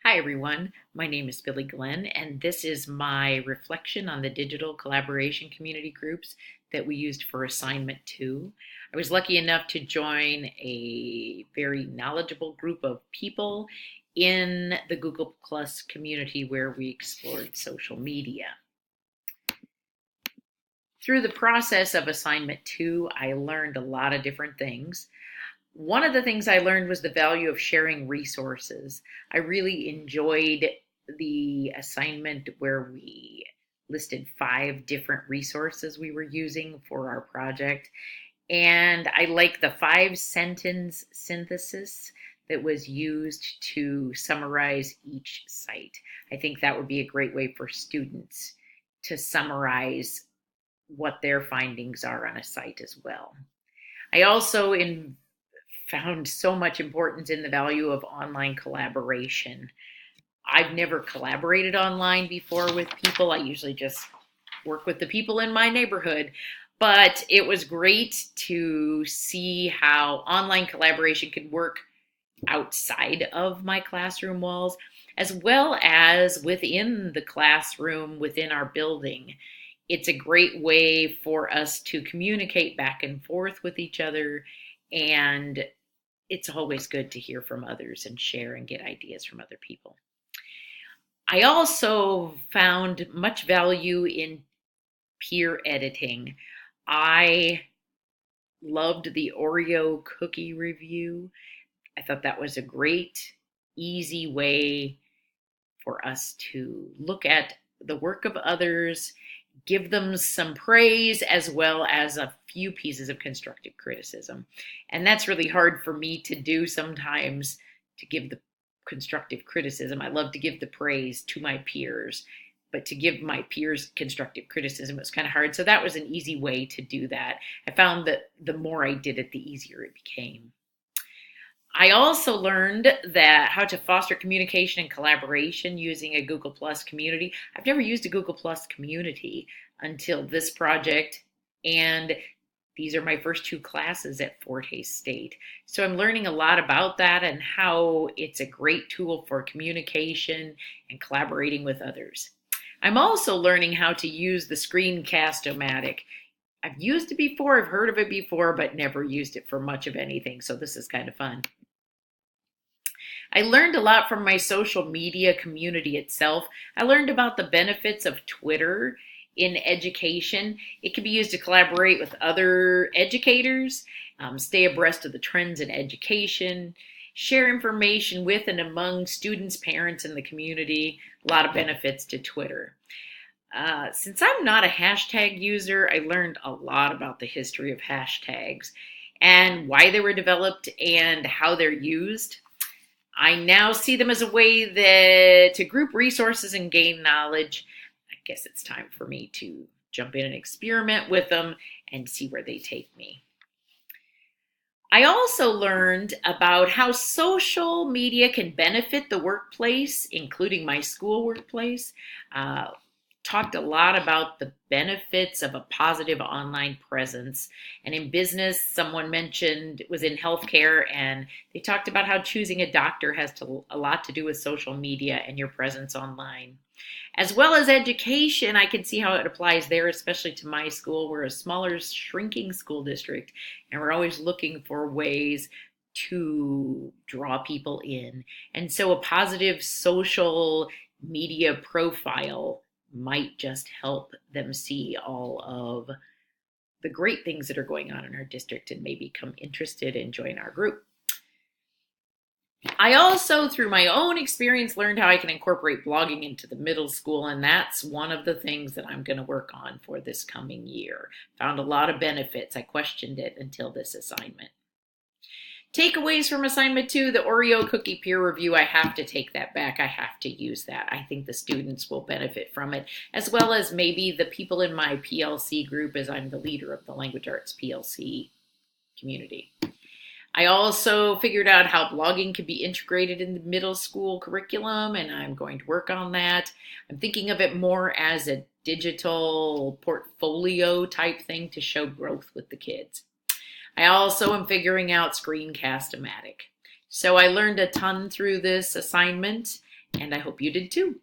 Hi, everyone. My name is Billy Glenn, and this is my reflection on the digital collaboration community groups that we used for assignment two. I was lucky enough to join a very knowledgeable group of people in the Google Plus community where we explored social media. Through the process of assignment two, I learned a lot of different things. One of the things I learned was the value of sharing resources. I really enjoyed the assignment where we listed 5 different resources we were using for our project. And I like the 5 sentence synthesis that was used to summarize each site. I think that would be a great way for students to summarize what their findings are on a site as well. I also found so much importance in the value of online collaboration. I've never collaborated online before with people. I usually just work with the people in my neighborhood. But it was great to see how online collaboration could work outside of my classroom walls, as well as within the classroom, within our building. It's a great way for us to communicate back and forth with each other, and it's always good to hear from others and share and get ideas from other people. I also found much value in peer editing. I loved the Oreo cookie review. I thought that was a great, easy way for us to look at the work of others, give them some praise as well as a few pieces of constructive criticism. And that's really hard for me to do sometimes, to give the constructive criticism. I love to give the praise to my peers, but to give my peers constructive criticism was kind of hard. So that was an easy way to do that. I found that the more I did it, the easier it became. I also learned that how to foster communication and collaboration using a Google Plus community. I've never used a Google Plus community until this project, and these are my first 2 classes at Fort Hays State. So I'm learning a lot about that and how it's a great tool for communication and collaborating with others. I'm also learning how to use the Screencast-O-Matic. I've used it before, I've heard of it before, but never used it for much of anything, so this is kind of fun. I learned a lot from my social media community itself. I learned about the benefits of Twitter in education. It can be used to collaborate with other educators, stay abreast of the trends in education, share information with and among students, parents, and the community. A lot of benefits to Twitter. Since I'm not a hashtag user, I learned a lot about the history of hashtags and why they were developed and how they're used. I now see them as a way to group resources and gain knowledge. I guess it's time for me to jump in and experiment with them and see where they take me. I also learned about how social media can benefit the workplace, including my school workplace. Talked a lot about the benefits of a positive online presence. And in business, someone mentioned it was in healthcare, and they talked about how choosing a doctor has a lot to do with social media and your presence online. As well as education, I can see how it applies there, especially to my school. We're a smaller, shrinking school district, and we're always looking for ways to draw people in. And so a positive social media profile might just help them see all of the great things that are going on in our district and maybe become interested and join our group. I also, through my own experience, learned how I can incorporate blogging into the middle school, and that's one of the things that I'm going to work on for this coming year. Found a lot of benefits. I questioned it until this assignment. Takeaways from assignment 2, the Oreo cookie peer review. I have to take that back. I have to use that. I think the students will benefit from it, as well as maybe the people in my PLC group, as I'm the leader of the Language Arts PLC community. I also figured out how blogging could be integrated in the middle school curriculum, and I'm going to work on that. I'm thinking of it more as a digital portfolio type thing to show growth with the kids. I also am figuring out Screencast-O-Matic. So I learned a ton through this assignment, and I hope you did too.